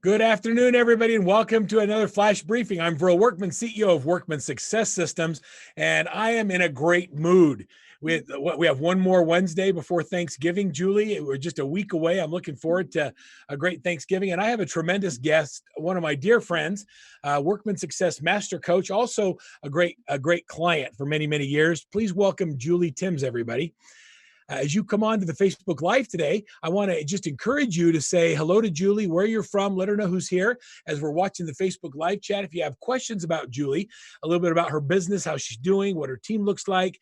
Good afternoon, everybody, and welcome to another Flash Briefing. I'm Verl Workman, CEO of Workman Success Systems, and I am in a great mood. We have one more Wednesday before Thanksgiving. Julie, we're just a week away. I'm looking forward to a great Thanksgiving, and I have a tremendous guest, one of my dear friends, Workman Success Master Coach, also a great client for many, many years. Please welcome Julie Timms, everybody. As you come on to the Facebook Live today, I want to just encourage you to say hello to Julie, where you're from, let her know who's here as we're watching the Facebook Live chat. If you have questions about Julie, a little bit about her business, how she's doing, what her team looks like,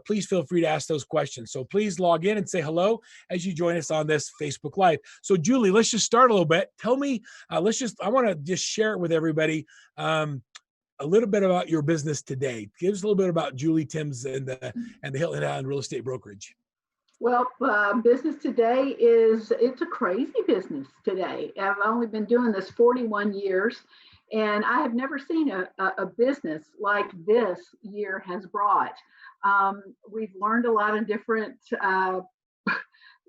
please feel free to ask those questions. So please log in and say hello as you join us on this Facebook Live. So Julie, let's just start a little bit. Tell me, I want to just share it with everybody. A little bit about your business today. Give us a little bit about Julie Timms and the Hilton Head Island Real Estate Brokerage. Well, business today it's a crazy business today. I've only been doing this 41 years, and I have never seen a business like this year has brought. We've learned a lot of different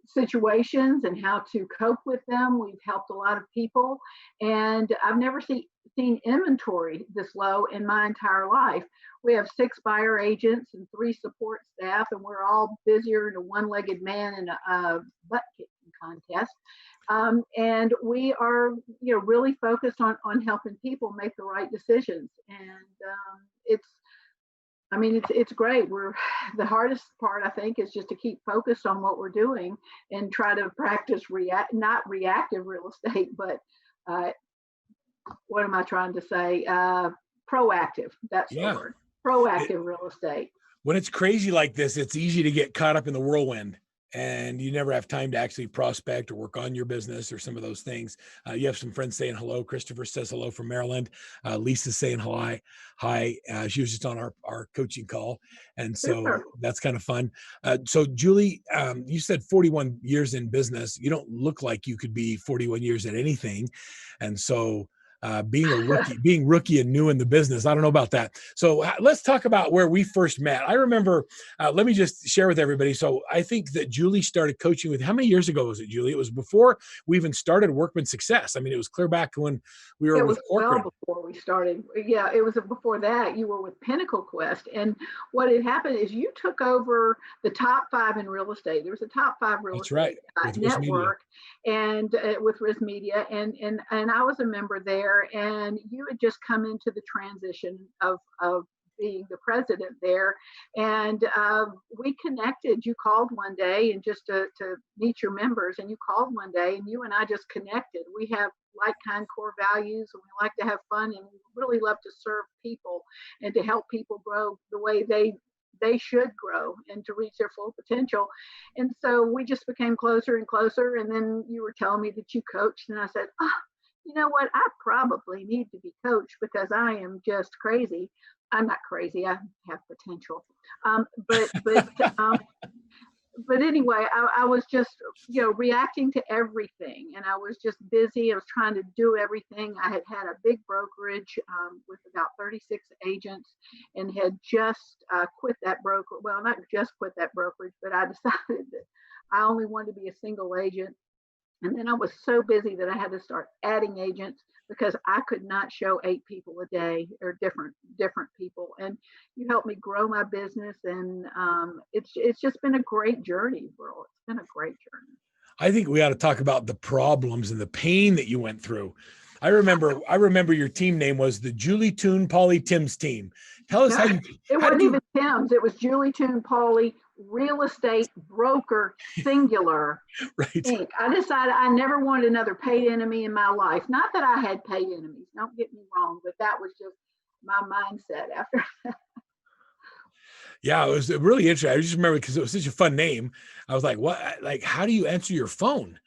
situations and how to cope with them. We've helped a lot of people, and I've never seen inventory this low in my entire life. We have 6 buyer agents and 3 support staff, and we're all busier than a one-legged man in a butt kicking contest. And we are, really focused on helping people make the right decisions. And it's great. The hardest part, I think, is just to keep focused on what we're doing and try to practice not reactive real estate, but what am I trying to say? Proactive. That's the word. Proactive real estate. When it's crazy like this, it's easy to get caught up in the whirlwind, and you never have time to actually prospect or work on your business or some of those things. You have some friends saying hello. Christopher says hello from Maryland. Lisa's saying hi. She was just on our coaching call, and so that's kind of fun. So Julie, you said 41 years in business. You don't look like you could be 41 years at anything, and so being rookie and new in the business, I don't know about that. So let's talk about where we first met. I remember, let me just share with everybody. So I think that Julie started coaching with, how many years ago was it, Julie? It was before we even started Workman Success. I mean, it was clear back when we were with corporate. Well before we started. Yeah, it was before that. You were with Pinnacle Quest. And what had happened is you took over the top 5 in real estate. There was a top 5 real estate network and with RISMedia. And I was a member there. And you had just come into the transition of being the president there, and we connected. You called one day and just to meet your members, and you called one day, and you and I just connected. We have like kind core values, and we like to have fun, and we really love to serve people and to help people grow the way they should grow and to reach their full potential. And so we just became closer and closer. And then you were telling me that you coached, and I said, you know what? I probably need to be coached because I am just crazy. I'm not crazy. I have potential. But anyway, I was just, reacting to everything, and I was just busy. I was trying to do everything. I had a big brokerage with about 36 agents, and had just quit that broker. Well, not just quit that brokerage, but I decided that I only wanted to be a single agent. And then I was so busy that I had to start adding agents because I could not show 8 people a day, or different people. And you helped me grow my business, and it's just been a great journey, bro. It's been a great journey. I think we ought to talk about the problems and the pain that you went through. I remember your team name was the Julie Toon Polly Timms team. Tell us it wasn't even Timms. It was Julie Toon Polly Real Estate Broker Singular. Right. Inc. I decided I never wanted another paid enemy in my life. Not that I had paid enemies, don't get me wrong, but that was just my mindset after that. Yeah, it was really interesting. I just remember because it was such a fun name. I was like, what? Like, how do you answer your phone?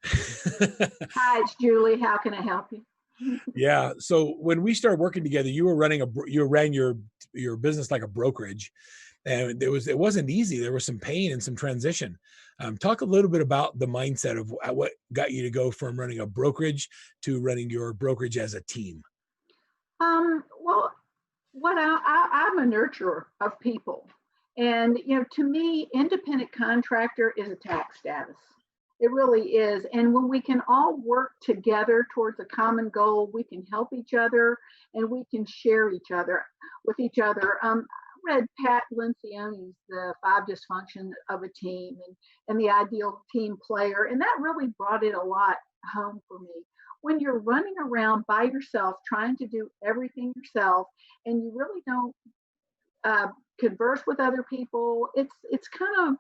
Hi, it's Julie. How can I help you? Yeah. So when we started working together, you ran your business like a brokerage, and it wasn't easy. There was some pain and some transition. Talk a little bit about the mindset of what got you to go from running a brokerage to running your brokerage as a team. Well, I'm a nurturer of people, and to me, independent contractor is a tax status. It really is. And when we can all work together towards a common goal, we can help each other and we can share with each other. I read Pat Lencioni's The Five Dysfunction of a Team and the ideal team player. And that really brought it a lot home for me. When you're running around by yourself, trying to do everything yourself, and you really don't converse with other people, it's kind of,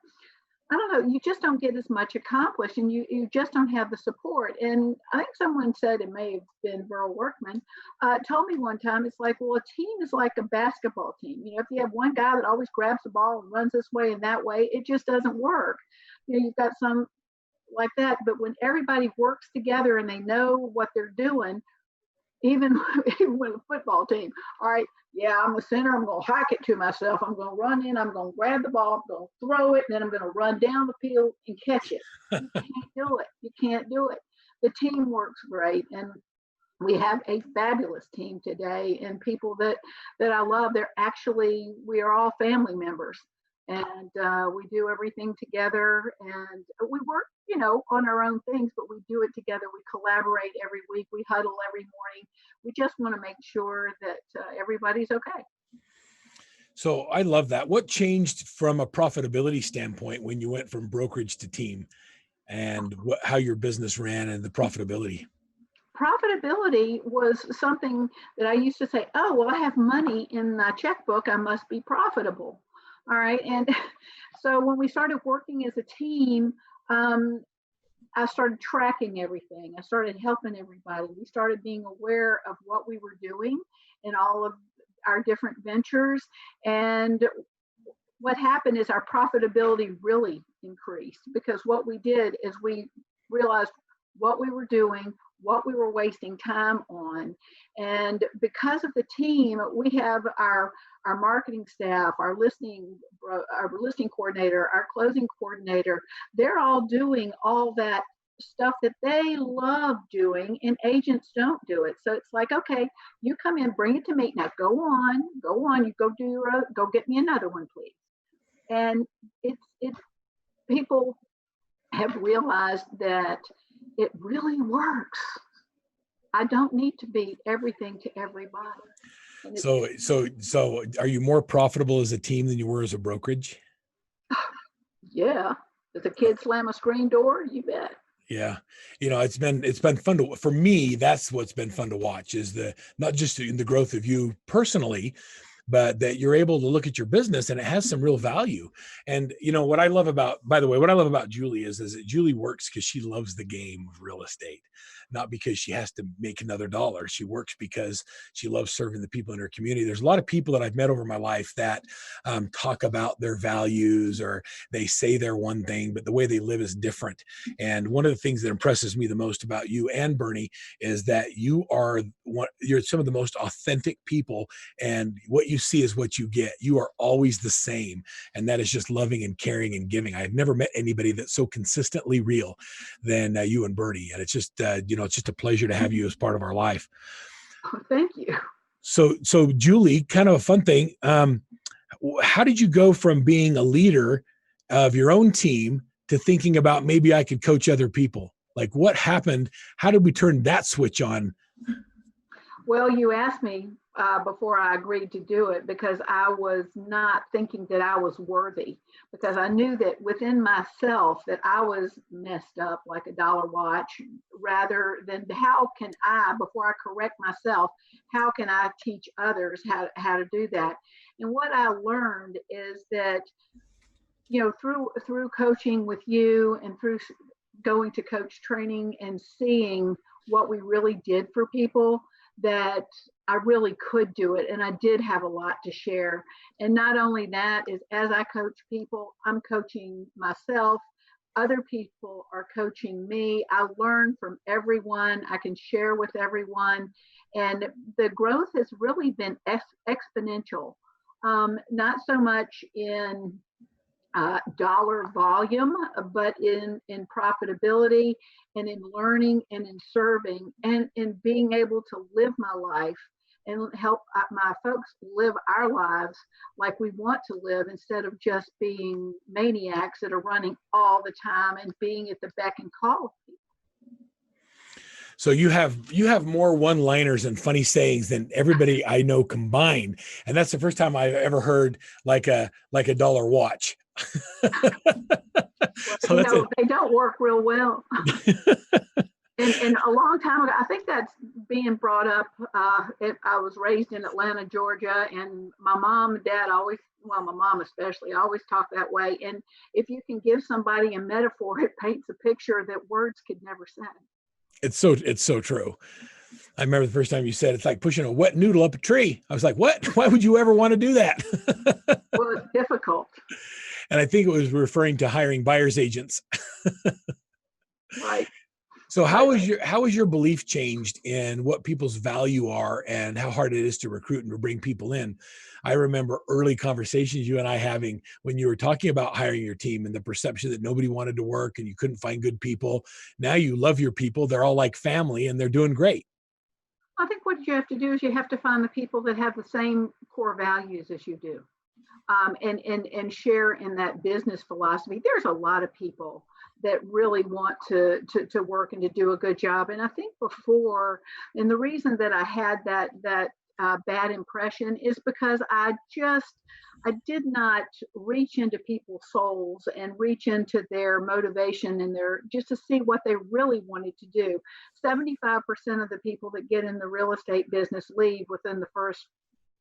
I don't know, you just don't get as much accomplished, and you just don't have the support. And I think someone said, it may have been Burl Workman, told me one time, it's like, well, a team is like a basketball team. You know, if you have one guy that always grabs the ball and runs this way and that way, it just doesn't work. You know, you've got some like that, but when everybody works together and they know what they're doing, even with a football team, all right, yeah, I'm the center, I'm going to hike it to myself, I'm going to run in, I'm going to grab the ball, I'm going to throw it, and then I'm going to run down the field and catch it. You can't do it. You can't do it. The team works great, and we have a fabulous team today, and people that I love. We are all family members, and we do everything together, and we work, you know, on our own things, but we do it together. We collaborate every week. We huddle every morning. We just want to make sure that everybody's okay. So I love that. What changed from a profitability standpoint when you went from brokerage to team, and how your business ran and the profitability? Profitability was something that I used to say, oh, well, I have money in my checkbook, I must be profitable. All right. And so when we started working as a team, I started tracking everything. I started helping everybody. We started being aware of what we were doing in all of our different ventures. And what happened is our profitability really increased, because what we did is we realized what we were doing, what we were wasting time on. And because of the team, we have our marketing staff, our listing coordinator, our closing coordinator. They're all doing all that stuff that they love doing, and agents don't do it. So it's like, okay, you come in, bring it to me. Now go on, you go get me another one, please. And it's people have realized that it really works. I don't need to be everything to everybody. So are you more profitable as a team than you were as a brokerage? Yeah. Does a kid slam a screen door? You bet. Yeah. You know, it's been fun for me, that's what's been fun to watch, is not just in the growth of you personally, but that you're able to look at your business and it has some real value. And you know, what I love about Julie is that Julie works because she loves the game of real estate, not because she has to make another dollar. She works because she loves serving the people in her community. There's a lot of people that I've met over my life that talk about their values, or they say they're one thing, but the way they live is different. And one of the things that impresses me the most about you and Bernie is that you're some of the most authentic people, and what you see is what you get. You are always the same, and that is just loving and caring and giving. I've never met anybody that's so consistently real than you and Bernie, and it's just it's just a pleasure to have you as part of our life. Oh, thank you. So Julie, kind of a fun thing. How did you go from being a leader of your own team to thinking about, maybe I could coach other people? Like, what happened? How did we turn that switch on? Well, you asked me before I agreed to do it, because I was not thinking that I was worthy, because I knew that within myself that I was messed up like a dollar watch, rather than how can I, before I correct myself, how can I teach others how to do that? And what I learned is that, you know, through coaching with you and through going to coach training and seeing what we really did for people, that I really could do it, and I did have a lot to share. And not only that, is as I coach people, I'm coaching myself. Other people are coaching me. I learn from everyone. I can share with everyone, and the growth has really been exponential. Not so much in dollar volume, but in profitability, and in learning, and in serving, and in being able to live my life and help my folks live our lives like we want to live, instead of just being maniacs that are running all the time and being at the beck and call of people. So you have more one-liners and funny sayings than everybody I know combined, and that's the first time I've ever heard like a dollar watch. Well, so they don't work real well. And a long time ago, I think that's being brought up. I was raised in Atlanta, Georgia, and my mom and dad always, well, my mom especially, always talked that way. And if you can give somebody a metaphor, it paints a picture that words could never say. It's so true. I remember the first time you said it's like pushing a wet noodle up a tree. I was like, what? Why would you ever want to do that? Well, it's difficult. And I think it was referring to hiring buyer's agents. Right. So how is your belief changed in what people's value are and how hard it is to recruit and to bring people in? I remember early conversations you and I having when you were talking about hiring your team and the perception that nobody wanted to work and you couldn't find good people. Now you love your people. They're all like family and they're doing great. I think what you have to do is you have to find the people that have the same core values as you do, and share in that business philosophy. There's a lot of people that really want to work and to do a good job. And I think before, and the reason that I had that bad impression is because I did not reach into people's souls and reach into their motivation and just to see what they really wanted to do. 75% of the people that get in the real estate business leave within the first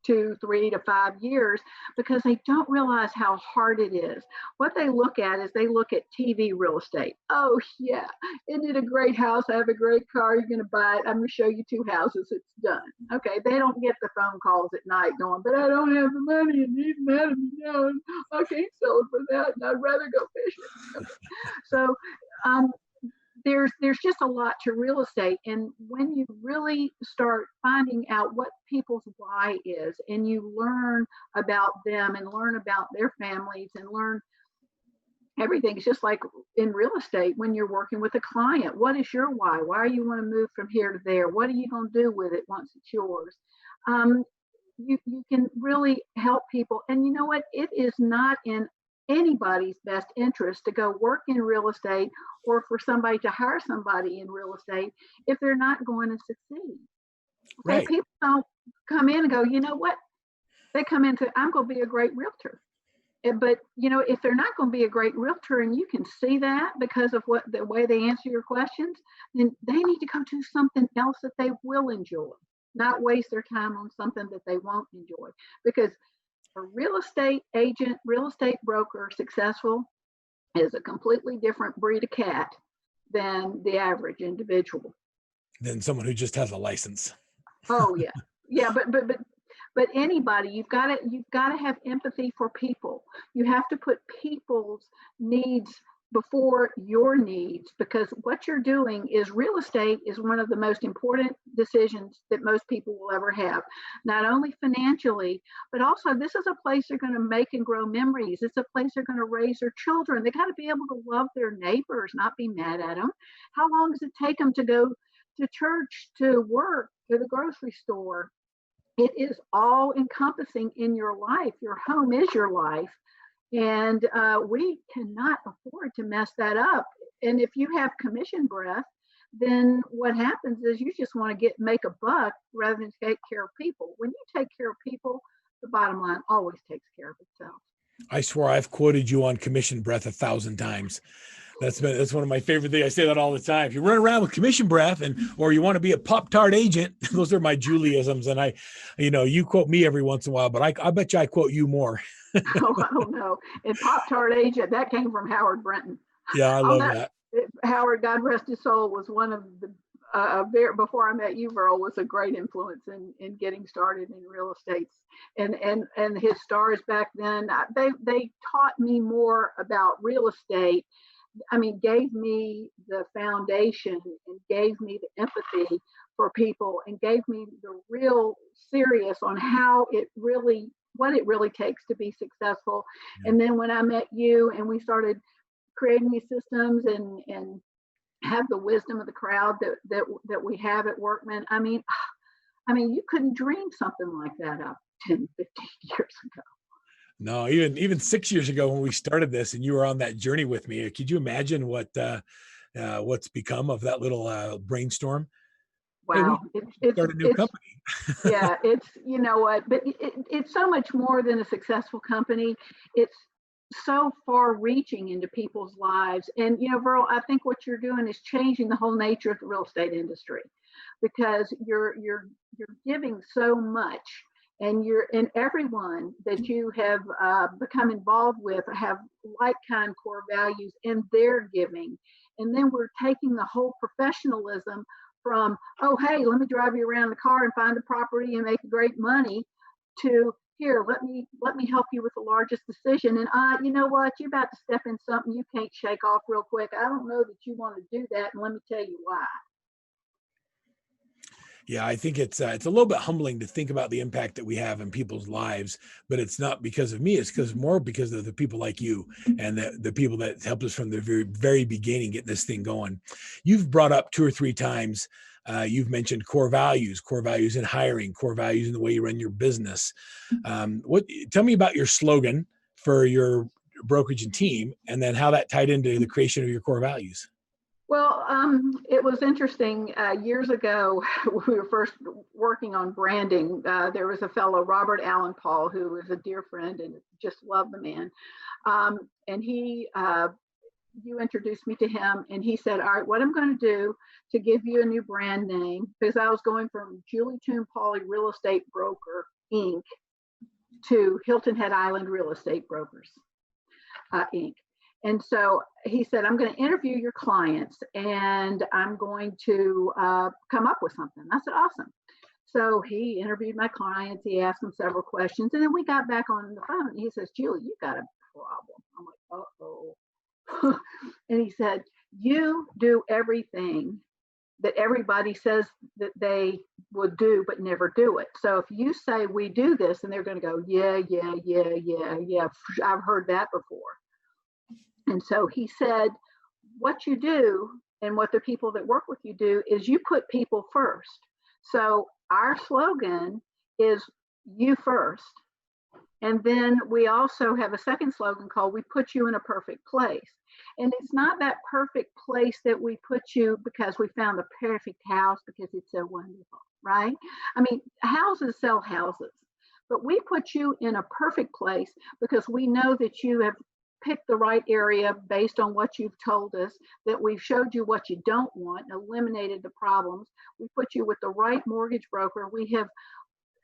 2, 3 to 5 years because they don't realize how hard it is. What they look at is they look at TV real estate. Oh yeah, isn't it a great house? I have a great car. You're going to buy it. I'm going to show you 2 houses. It's done. Okay, they don't get the phone calls at night going, but I don't have the money and he's mad at me now and I can't sell it for that and I'd rather go fishing. Okay. So there's just a lot to real estate. And when you really start finding out what people's why is, and you learn about them and learn about their families and learn everything, it's just like in real estate when you're working with a client. What is your why? Why do you want to move from here to there? What are you going to do with it once it's yours? You can really help people. And you know what? It is not in anybody's best interest to go work in real estate or for somebody to hire somebody in real estate if they're not going to succeed. Okay, right. People don't come in and go, you know what? They come into, I'm going to be a great realtor. But you know, if they're not going to be a great realtor and you can see that because of what the way they answer your questions, then they need to go do something else that they will enjoy, not waste their time on something that they won't enjoy. Because a real estate agent, real estate broker, successful is a completely different breed of cat than the average individual. Than someone who just has a license. Oh yeah, yeah, but anybody, you've got to have empathy for people. You have to put people's needs before your needs, because what you're doing is real estate is one of the most important decisions that most people will ever have, not only financially, but also this is a place they're going to make and grow memories. It's a place they're going to raise their children. They got to be able to love their neighbors, not be mad at them. How long does it take them to go to church, to work, to the grocery store? It is all encompassing in your life. Your home is your life. And we cannot afford to mess that up. And if you have commission breath, then what happens is you just want to make a buck rather than take care of people. When you take care of people, the bottom line always takes care of itself. I swear I've quoted you on commission breath 1,000 times. That's one of my favorite things. I say that all the time. If you run around with commission breath or you want to be a Pop-Tart agent, those are my Juliisms. And you quote me every once in a while, but I bet you I quote you more. Oh, I don't know. And Pop-Tart agent, that came from Howard Brenton. Yeah, I love that. Howard, God rest his soul, was one of the, before I met you, Verl, was a great influence in getting started in real estate. And his stars back then, they taught me more about real estate. I mean, gave me the foundation and gave me the empathy for people and gave me the real serious on what it really takes to be successful. Yeah. And then when I met you and we started creating these systems and have the wisdom of the crowd that we have at Workman, I mean, I mean, you couldn't dream something like that up 10, 15 years ago. No, even 6 years ago when we started this and you were on that journey with me, could you imagine what's become of that little brainstorm? Hey, we Wow. start a new company. Yeah, it's, you know what, but it's so much more than a successful company. It's so far reaching into people's lives. And, you know, Verl, I think what you're doing is changing the whole nature of the real estate industry, because you're giving so much, and everyone that you have become involved with have like kind core values in their giving. And then we're taking the whole professionalism from, oh, hey, let me drive you around the car and find a property and make great money, to here, let me help you with the largest decision. And you know what, you're about to step in something you can't shake off real quick. I don't know that you want to do that, and let me tell you why. Yeah, I think it's a little bit humbling to think about the impact that we have in people's lives, but it's not because of me. It's because of the people like you and the people that helped us from the very beginning get this thing going. You've brought up 2 or 3 times. You've mentioned core values in hiring, core values in the way you run your business. Tell me about your slogan for your brokerage and team, and then how that tied into the creation of your core values. Well, it was interesting. Years ago, we were first working on branding. There was a fellow, Robert Allen Paul, who was a dear friend and just loved the man. And you introduced me to him, and he said, all right, what I'm going to do to give you a new brand name, because I was going from Julie Toon Pauly Real Estate Broker, Inc. to Hilton Head Island Real Estate Brokers, Inc. And so he said, I'm going to interview your clients and I'm going to come up with something. I said, awesome. So he interviewed my clients. He asked them several questions. And then we got back on the phone. And he says, Julie, you got a problem. I'm like, uh-oh. And he said, you do everything that everybody says that they would do, but never do it. So if you say we do this, and they're going to go, yeah, I've heard that before. And so he said, what you do and what the people that work with you do is you put people first. So our slogan is you first. And then we also have a second slogan called we put you in a perfect place. And it's not that perfect place that we put you because we found the perfect house because it's so wonderful, right? I mean, houses sell houses, but we put you in a perfect place because we know that you have picked the right area based on what you've told us, that we've showed you what you don't want and eliminated the problems. We put you with the right mortgage broker. We have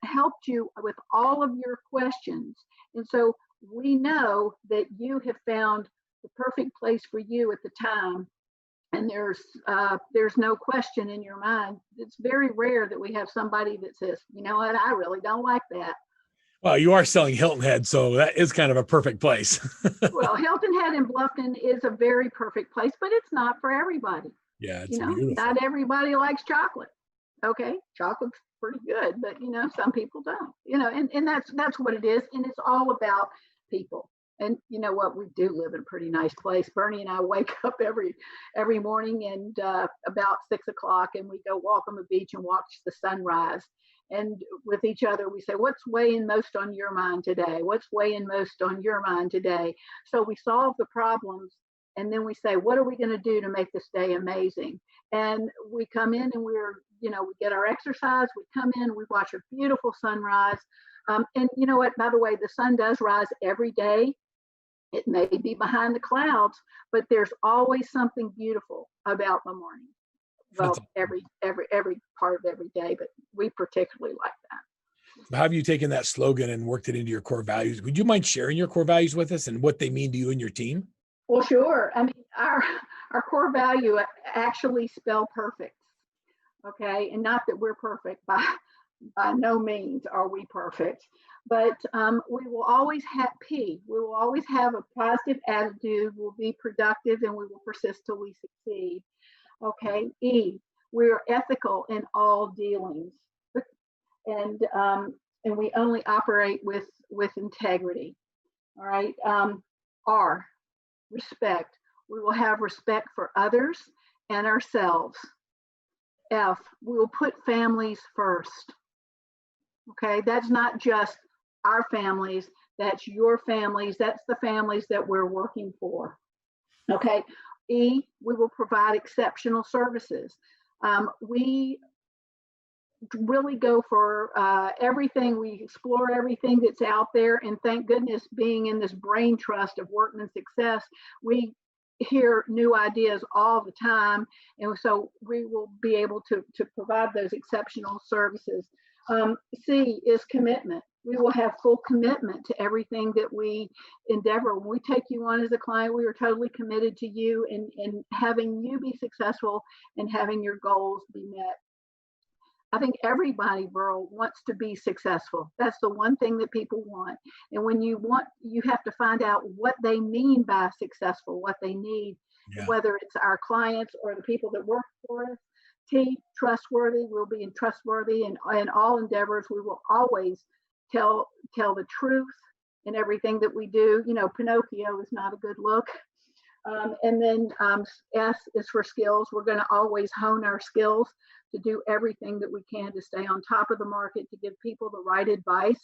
helped you with all of your questions. And so we know that you have found the perfect place for you at the time. And there's no question in your mind. It's very rare that we have somebody that says, you know what, I really don't like that. Well, you are selling Hilton Head, so that is kind of a perfect place. Well, Hilton Head in Bluffton is a very perfect place, but it's not for everybody. Yeah, it's beautiful. Not everybody likes chocolate. Okay, chocolate's pretty good, but some people don't. And that's what it is, and it's all about people. And you know what? We do live in a pretty nice place. Bernie and I wake up every morning and about 6 o'clock, and we go walk on the beach and watch the sunrise. And with each other, we say, what's weighing most on your mind today? What's weighing most on your mind today? So we solve the problems, and then we say, what are we going to do to make this day amazing? And we come in and we get our exercise. We come in, we watch a beautiful sunrise. And you know what? By the way, the sun does rise every day. It may be behind the clouds, but there's always something beautiful about the morning. Well, every part of every day, but we particularly like that. How have you taken that slogan and worked it into your core values? Would you mind sharing your core values with us and what they mean to you and your team? Well, sure. I mean, our core value actually spell perfect. Okay, and not that we're perfect, by no means are we perfect, but we will always have we will always have a positive attitude, we'll be productive, and we will persist till we succeed. Okay, E, we are ethical in all dealings, and we only operate with integrity. All right. R, respect. We will have respect for others and ourselves. F, we will put families first. Okay, that's not just our families, that's your families, that's the families that we're working for. Okay, E, we will provide exceptional services. We really go for everything. We explore everything that's out there. And thank goodness, being in this brain trust of Workman Success, we hear new ideas all the time. And so we will be able to provide those exceptional services. C is commitment. We will have full commitment to everything that we endeavor. When we take you on as a client, we are totally committed to you and having you be successful and having your goals be met. I think everybody, Burl, wants to be successful. That's the one thing that people want. And when you want, you have to find out what they mean by successful, what they need, whether it's our clients or the people that work for us. T, trustworthy. We'll be trustworthy in all endeavors. We will always tell the truth in everything that we do. You know, Pinocchio is not a good look. And then S is for skills. We're going to always hone our skills to do everything that we can to stay on top of the market, to give people the right advice.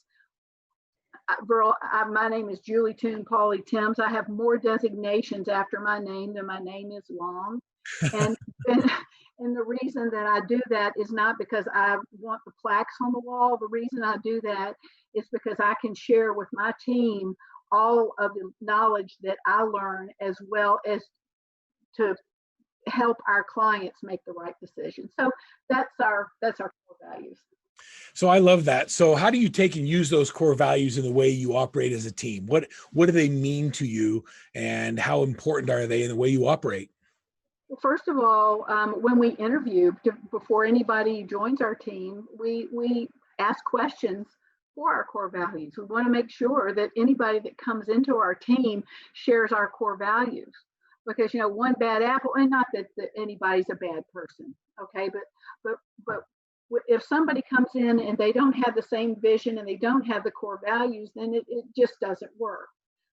Girl, my name is Julie Toon Pauly Timms. I have more designations after my name than my name is long. And the reason that I do that is not because I want the plaques on the wall. The reason I do that is because I can share with my team all of the knowledge that I learn, as well as to help our clients make the right decision. So that's our core values. So I love that. So how do you take and use those core values in the way you operate as a team? What do they mean to you, and how important are they in the way you operate? Well, first of all, when we interview, before anybody joins our team, we ask questions for our core values. We want to make sure that anybody that comes into our team shares our core values. Because, you know, one bad apple, and not that anybody's a bad person, okay, but if somebody comes in and they don't have the same vision and they don't have the core values, then it just doesn't work.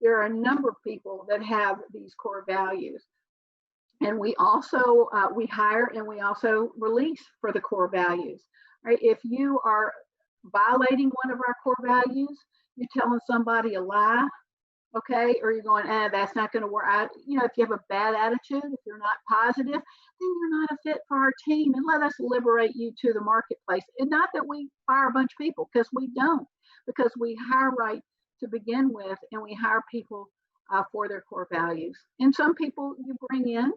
There are a number of people that have these core values. And we also, we hire and we also release for the core values, right? If you are violating one of our core values, you're telling somebody a lie, okay, or you're going, that's not going to work out. You know, if you have a bad attitude, if you're not positive, then you're not a fit for our team. And let us liberate you to the marketplace. And not that we fire a bunch of people, because we don't, because we hire right to begin with, and we hire people for their core values. And some people you bring in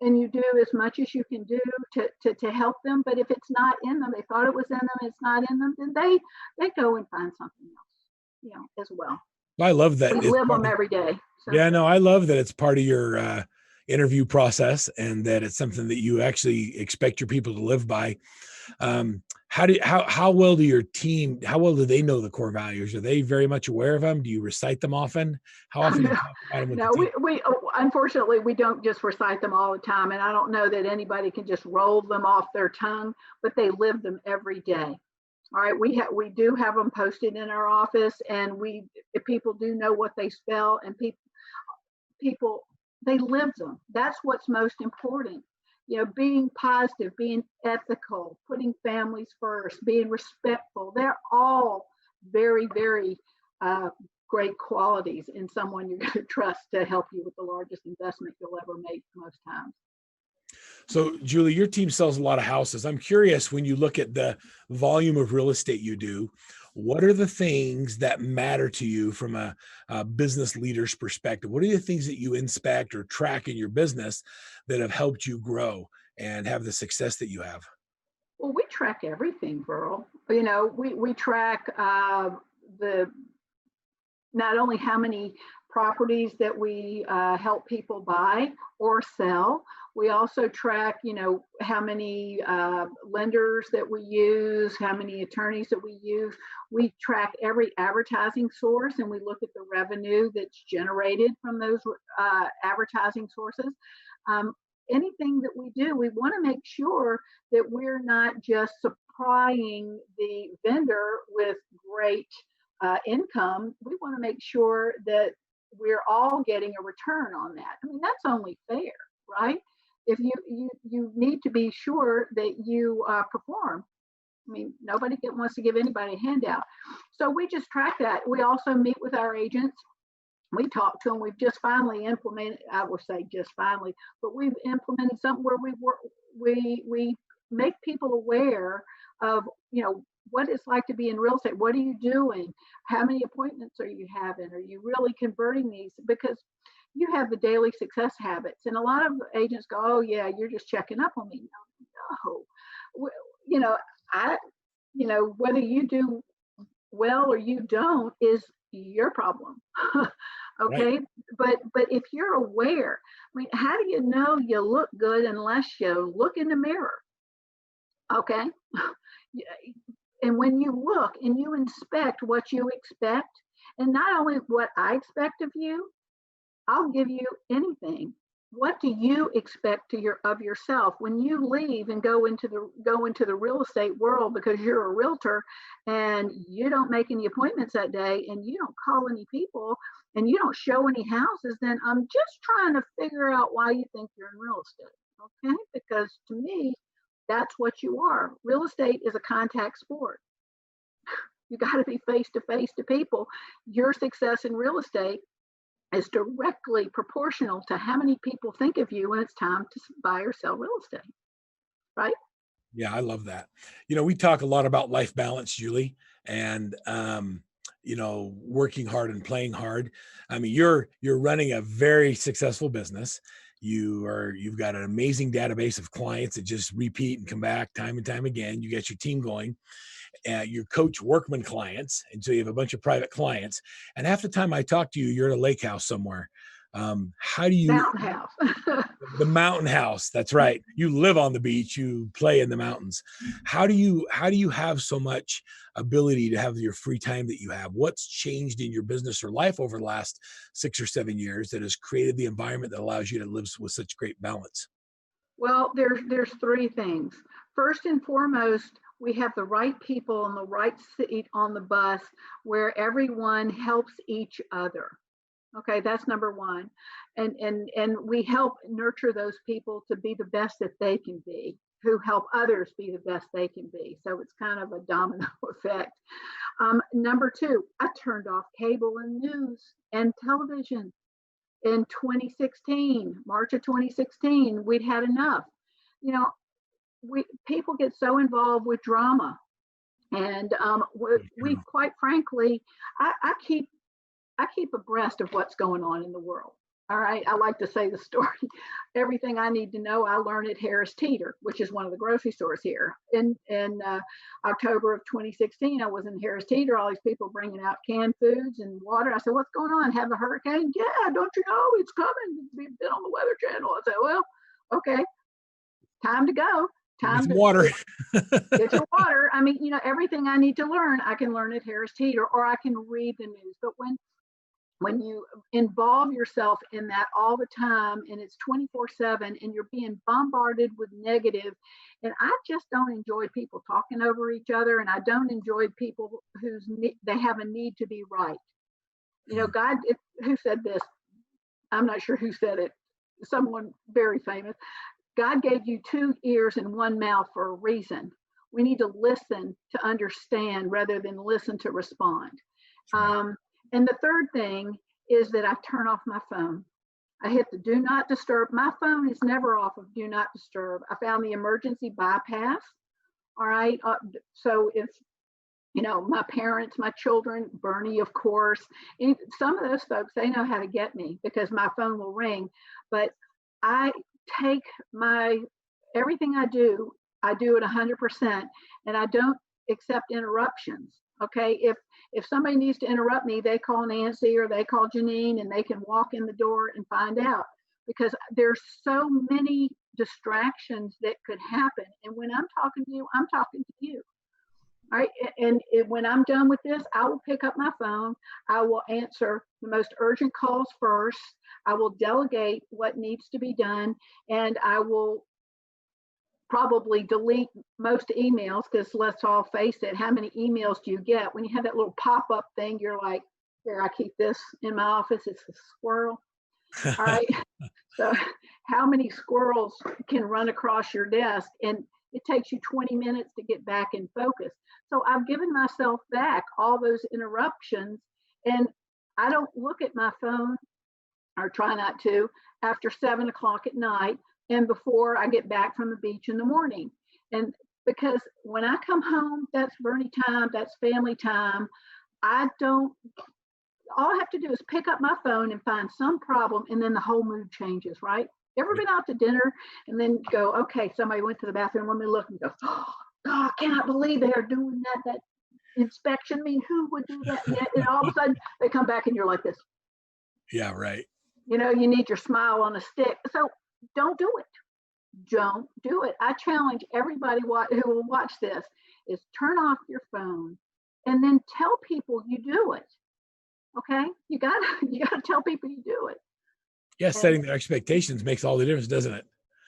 and you do as much as you can do to help them. But if it's not in them, they thought it was in them, it's not in them, then they go and find something else, you know, as well. I love that. We live them every day. So. Yeah, no, I love that it's part of your interview process, and that it's something that you actually expect your people to live by. How well do your team, how well do they know the core values? Are they very much aware of them? Do you recite them often? How often do you talk about them with the team? we unfortunately, we don't just recite them all the time. And I don't know that anybody can just roll them off their tongue, but they live them every day. All right, we do have them posted in our office, and people do know what they spell, and people they live them. That's what's most important. You know, being positive, being ethical, putting families first, being respectful. They're all very, very great qualities in someone you're going to trust to help you with the largest investment you'll ever make most times. So, Julie, your team sells a lot of houses. I'm curious, when you look at the volume of real estate you do, what are the things that matter to you from a business leader's perspective? What are the things that you inspect or track in your business that have helped you grow and have the success that you have? Well, we track everything, Burl. You know, we track not only how many properties that we help people buy or sell. We also track, you know, how many lenders that we use, how many attorneys that we use. We track every advertising source, and we look at the revenue that's generated from those advertising sources. Anything that we do, we want to make sure that we're not just supplying the vendor with great income. We want to make sure that we're all getting a return on that. I mean, that's only fair, right? If you need to be sure that you perform. I mean, nobody wants to give anybody a handout. So we just track that. We also meet with our agents. We talk to them. We've just finally implemented, I will say just finally, but we've implemented something where we make people aware of, what it's like to be in real estate. What are you doing? How many appointments are you having? Are you really converting these? Because you have the daily success habits. And a lot of agents go, oh yeah, you're just checking up on me. No. Whether you do well or you don't is your problem. Okay. Right. But if you're aware, I mean, how do you know you look good unless you look in the mirror? Okay. And when you look and you inspect what you expect, and not only what I expect of you, I'll give you anything. What do you expect of yourself when you leave and go into the real estate world because you're a realtor and you don't make any appointments that day and you don't call any people and you don't show any houses? Then I'm just trying to figure out why you think you're in real estate. Okay, because to me, that's what you are. Real estate is a contact sport. You got to be face to face to people. Your success in real estate is directly proportional to how many people think of you when it's time to buy or sell real estate, right? Yeah, I love that. We talk a lot about life balance, Julie, and working hard and playing hard. I mean, you're running a very successful business. You've got an amazing database of clients that just repeat and come back time and time again. You get your team going. You coach workman clients, and so you have a bunch of private clients. And half the time I talk to you, you're at a lake house somewhere. How do you mountain house? The mountain house? That's right. You live on the beach. You play in the mountains. How do you have so much ability to have your free time that you have? What's changed in your business or life over the last 6 or 7 years that has created the environment that allows you to live with such great balance? Well, there's three things. First and foremost, we have the right people on the right seat on the bus where everyone helps each other. Okay, that's number one. And we help nurture those people to be the best that they can be, who help others be the best they can be. So it's kind of a domino effect. Number two, I turned off cable and news and television. In 2016, March of 2016, we'd had enough. People get so involved with drama, and we quite frankly, I keep abreast of what's going on in the world. All right, I like to say the story. Everything I need to know, I learned at Harris Teeter, which is one of the grocery stores here. In October of 2016, I was in Harris Teeter. All these people bringing out canned foods and water. I said, "What's going on? Have a hurricane?" "Yeah, don't you know it's coming? We've been on the Weather Channel." I said, "Well, okay, time to go. Time to water. Get your water." I mean, everything I need to learn, I can learn at Harris Teeter, or I can read the news. But when you involve yourself in that all the time, and it's 24/7, and you're being bombarded with negative, and I just don't enjoy people talking over each other, and I don't enjoy people they have a need to be right. God, who said this? I'm not sure who said it. Someone very famous. God gave you 2 ears and 1 mouth for a reason. We need to listen to understand rather than listen to respond. And the third thing is that I turn off my phone. I hit the do not disturb. My phone is never off of do not disturb. I found the emergency bypass. All right. So if, my parents, my children, Bernie, of course, and some of those folks, they know how to get me because my phone will ring. But I take everything I do at 100%, and I don't accept interruptions. Okay, if somebody needs to interrupt me, they call Nancy or they call Janine, and they can walk in the door and find out, because there's so many distractions that could happen. And when I'm talking to you, I'm talking to you. All right, and when I'm done with this, I will pick up my phone. I will answer the most urgent calls first. I will delegate what needs to be done, and I will probably delete most emails, because let's all face it, how many emails do you get? When you have that little pop-up thing, you're like, here, I keep this in my office, it's a squirrel. All right. So how many squirrels can run across your desk? And it takes you 20 minutes to get back in focus. So I've given myself back all those interruptions, and I don't look at my phone, or try not to, after 7 o'clock at night and before I get back from the beach in the morning. And because when I come home, that's Bernie time, that's family time. I don't, all I have to do is pick up my phone and find some problem, and then the whole mood changes, right? Ever been out to dinner and then go, okay, somebody went to the bathroom, let me look, and go, oh, God, I cannot believe they are doing that inspection. I mean, who would do that? And all of a sudden they come back and you're like this. Yeah, right. You know, you need your smile on a stick. So don't do it. Don't do it. I challenge everybody who will watch this is turn off your phone and then tell people you do it. Okay? You gotta tell people you do it. Yeah, setting their expectations makes all the difference, doesn't it?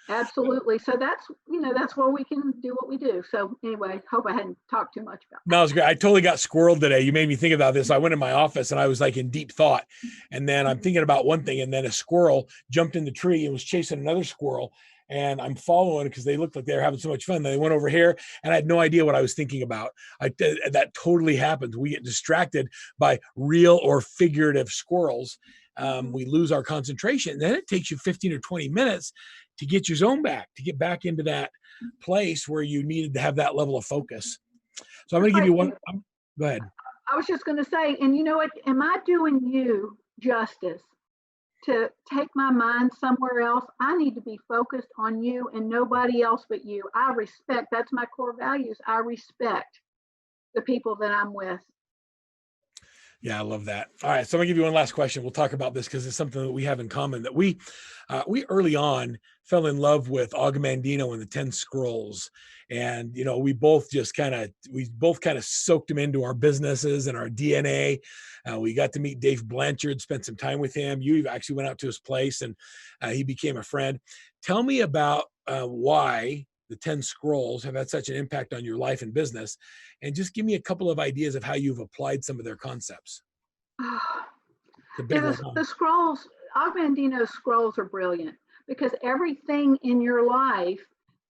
Absolutely. So that's where we can do what we do. So anyway, hope I hadn't talked too much about that. No, it's great. I totally got squirreled today. You made me think about this. I went in my office and I was like in deep thought. And then I'm thinking about one thing, and then a squirrel jumped in the tree and was chasing another squirrel. And I'm following because they looked like they were having so much fun. They went over here and I had no idea what I was thinking about. That totally happens. We get distracted by real or figurative squirrels. We lose our concentration. And then it takes you 15 or 20 minutes to get your zone back, to get back into that place where you needed to have that level of focus. So I'm going to give you one. Go ahead. I was just going to say, and you know what? Am I doing you justice to take my mind somewhere else? I need to be focused on you and nobody else but you. I respect, that's my core values. I respect the people that I'm with. Yeah, I love that. All right, so I'm gonna give you one last question. We'll talk about this because it's something that we have in common. That we early on fell in love with Og Mandino and the 10 Scrolls, and we both kind of soaked him into our businesses and our DNA. We got to meet Dave Blanchard, spent some time with him. You actually went out to his place, and he became a friend. Tell me about why the 10 Scrolls have had such an impact on your life and business, and just give me a couple of ideas of how you've applied some of their concepts. The scrolls, Og Mandino's scrolls are brilliant because everything in your life,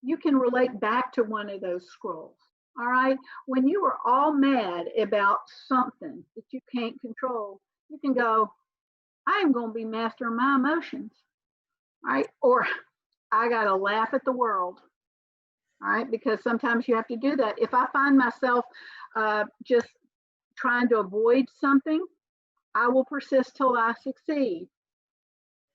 you can relate back to one of those scrolls. All right. When you are all mad about something that you can't control, you can go, I am going to be master of my emotions. All right. Or I got to laugh at the world. All right, because sometimes you have to do that. If I find myself just trying to avoid something, I will persist till I succeed.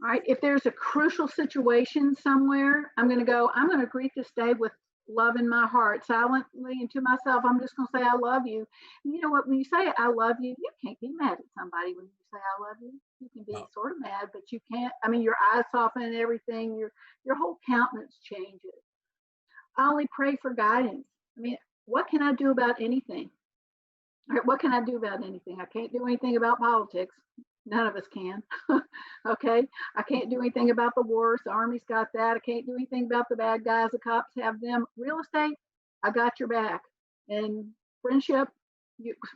All right, if there's a crucial situation somewhere, I'm going to greet this day with love in my heart, silently, and to myself, I'm just going to say, I love you. And you know what, when you say I love you, you can't be mad at somebody when you say I love you. You can be sort of mad, but you can't, your eyes soften and everything, your whole countenance changes. I only pray for guidance. What can I do about anything? What can I do about anything? I can't do anything about politics. None of us can. Okay. I can't do anything about the wars. The Army's got that. I can't do anything about the bad guys. The cops have them. Real estate, I got your back. And friendship,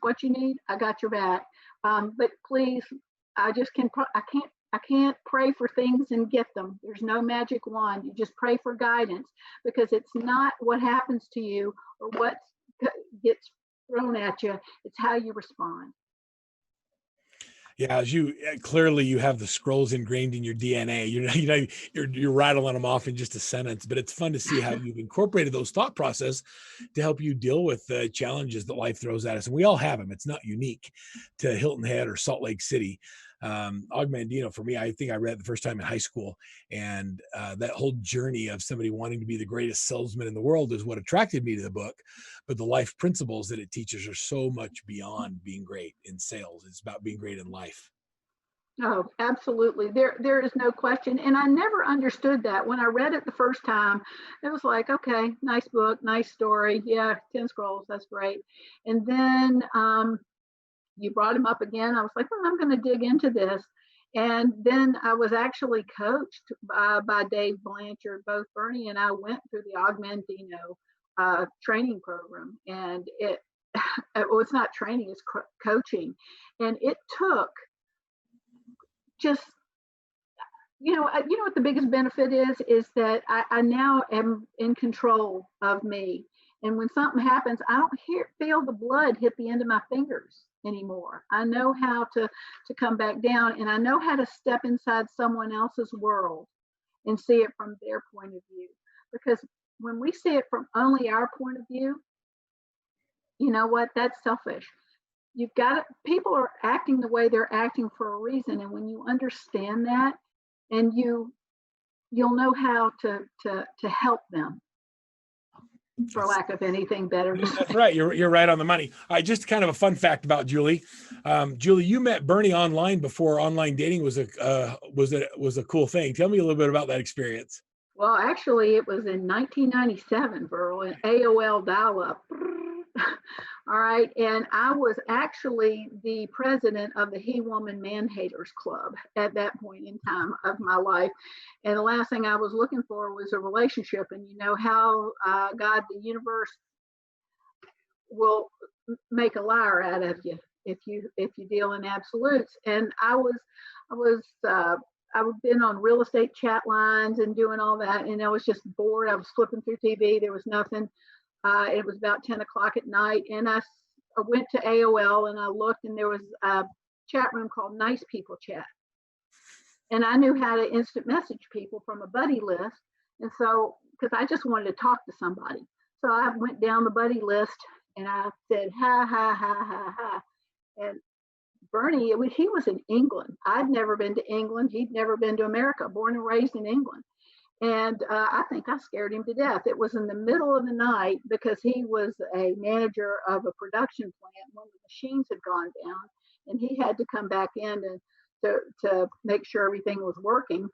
what you need, I got your back. But please, I can't pray for things and get them. There's no magic wand. You just pray for guidance, because it's not what happens to you or what gets thrown at you. It's how you respond. Yeah, as you have the scrolls ingrained in your DNA. You're rattling them off in just a sentence, but it's fun to see how you've incorporated those thought process to help you deal with the challenges that life throws at us. And we all have them. It's not unique to Hilton Head or Salt Lake City. Og Mandino, for me, I think I read it the first time in high school, and that whole journey of somebody wanting to be the greatest salesman in the world is what attracted me to the book. But the life principles that it teaches are so much beyond being great in sales. It's about being great in life. Oh, absolutely. There is no question. And I never understood that. When I read it the first time, it was like, okay, nice book, nice story. Yeah, 10 Scrolls, that's great. And then you brought him up again. I was like, I'm going to dig into this. And then I was actually coached by Dave Blanchard. Both Bernie and I went through the Og Mandino training program. And it's not training, it's coaching. And it took just You know what the biggest benefit is that I now am in control of me. And when something happens, I don't feel the blood hit the end of my fingers anymore. I know how to come back down, and I know how to step inside someone else's world and see it from their point of view. Because when we see it from only our point of view, you know what? That's selfish. You've got to, people are acting the way they're acting for a reason, and when you understand that, and you'll know how to help them, for lack of anything better to say. That's right. You're right on the money. Just kind of a fun fact about Julie. Julie, you met Bernie online before online dating was a cool thing. Tell me a little bit about that experience. Well, actually, it was in 1997, Burl, and AOL dial-up. All right, and I was actually the president of the He Woman Man Haters Club at that point in time of my life, and the last thing I was looking for was a relationship. And you know how God, the universe, will make a liar out of you if you deal in absolutes. And I've been on real estate chat lines and doing all that, and I was just bored. I was flipping through TV. There was nothing. It was about 10 o'clock at night, and I went to AOL and I looked, and there was a chat room called Nice People Chat. And I knew how to instant message people from a buddy list. And so, because I just wanted to talk to somebody. So I went down the buddy list and I said, ha, ha, ha, ha, ha. And Bernie, he was in England. I'd never been to England. He'd never been to America, born and raised in England. And I think I scared him to death. It was in the middle of the night because he was a manager of a production plant when the machines had gone down, and he had to come back in to make sure everything was working.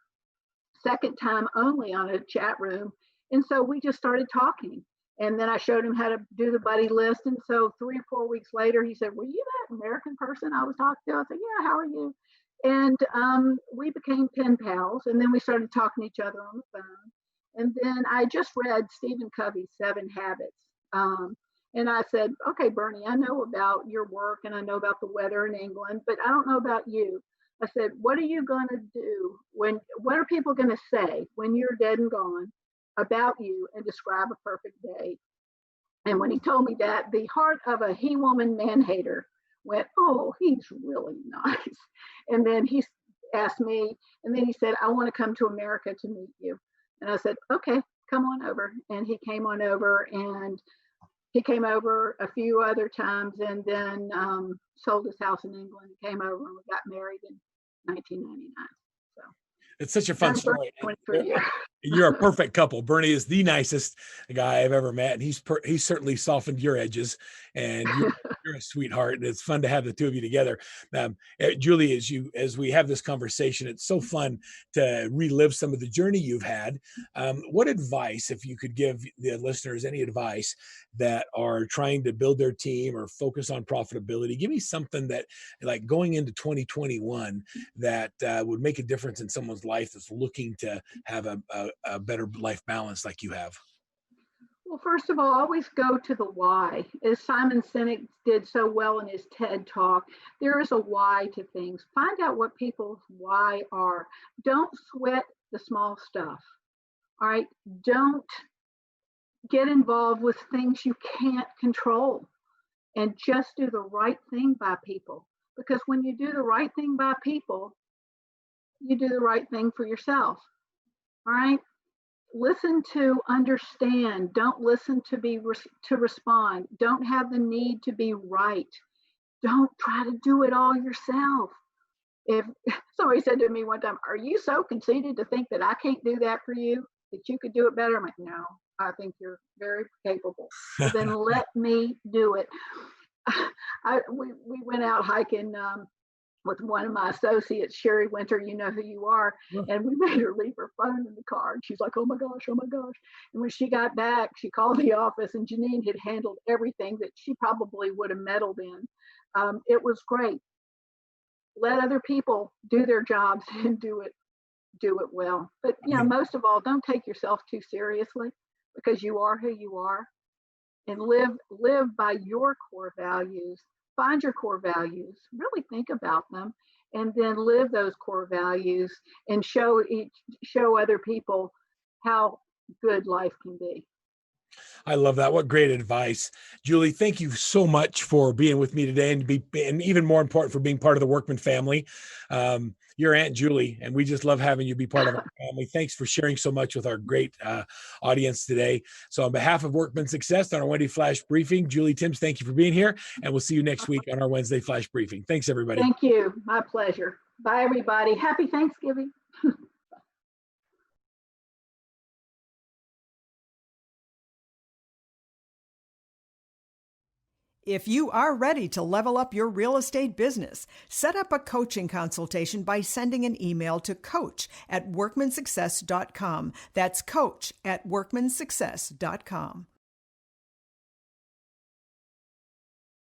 Second time only on a chat room. And so we just started talking. And then I showed him how to do the buddy list. And so 3 or 4 weeks later, he said, "Were you that American person I was talking to?" I said, "Yeah, how are you?" And we became pen pals, and then we started talking to each other on the phone. And then I just read Stephen Covey's 7 Habits. And I said, "Okay, Bernie, I know about your work and I know about the weather in England, but I don't know about you." I said, "What are you going to do what are people going to say when you're dead and gone about you and describe a perfect day?" And when he told me that, the heart of a He Woman Man Hater went, "Oh, he's really nice." And then he asked me, and then he said, "I want to come to America to meet you." And I said, "Okay, come on over." And he came on over, and he came over a few other times, and then sold his house in England, came over, and we got married in 1999. So it's such a fun story. 23 years. You're a perfect couple. Bernie is the nicest guy I've ever met, and he's certainly softened your edges, and you're a sweetheart, and it's fun to have the two of you together. Julie, as we have this conversation, it's so fun to relive some of the journey you've had. What advice, if you could give the listeners any advice that are trying to build their team or focus on profitability, give me something that, like, going into 2021, that would make a difference in someone's life that's looking to have a better life balance like you have. Well, first of all, always go to the why. As Simon Sinek did so well in his TED Talk, there is a why to things. Find out what people's why are. Don't sweat the small stuff. All right. Don't get involved with things you can't control, and just do the right thing by people. Because when you do the right thing by people, you do the right thing for yourself. All right. Listen to understand. Don't listen to respond. Don't have the need to be right. Don't try to do it all yourself. If somebody said to me one time, "Are you so conceited to think that I can't do that for you, that you could do it better?" I'm like, "No, I think you're very capable." So then let me do it. We went out hiking with one of my associates, Sherry Winter, you know who you are, and we made her leave her phone in the car. And she's like, "Oh my gosh, oh my gosh." And when she got back, she called the office, and Janine had handled everything that she probably would have meddled in. It was great. Let other people do their jobs and do it well. But most of all, don't take yourself too seriously, because you are who you are, and live by your core values, find your core values, really think about them, and then live those core values and show other people how good life can be. I love that. What great advice. Julie, thank you so much for being with me today, and even more important, for being part of the Workman family. Your Aunt Julie, and we just love having you be part of our family. Thanks for sharing so much with our great audience today. So on behalf of Workman Success on our Wednesday Flash Briefing, Julie Timms, thank you for being here, and we'll see you next week on our Wednesday Flash Briefing. Thanks, everybody. Thank you. My pleasure. Bye, everybody. Happy Thanksgiving. If you are ready to level up your real estate business, set up a coaching consultation by sending an email to coach@workmansuccess.com. That's coach@workmansuccess.com.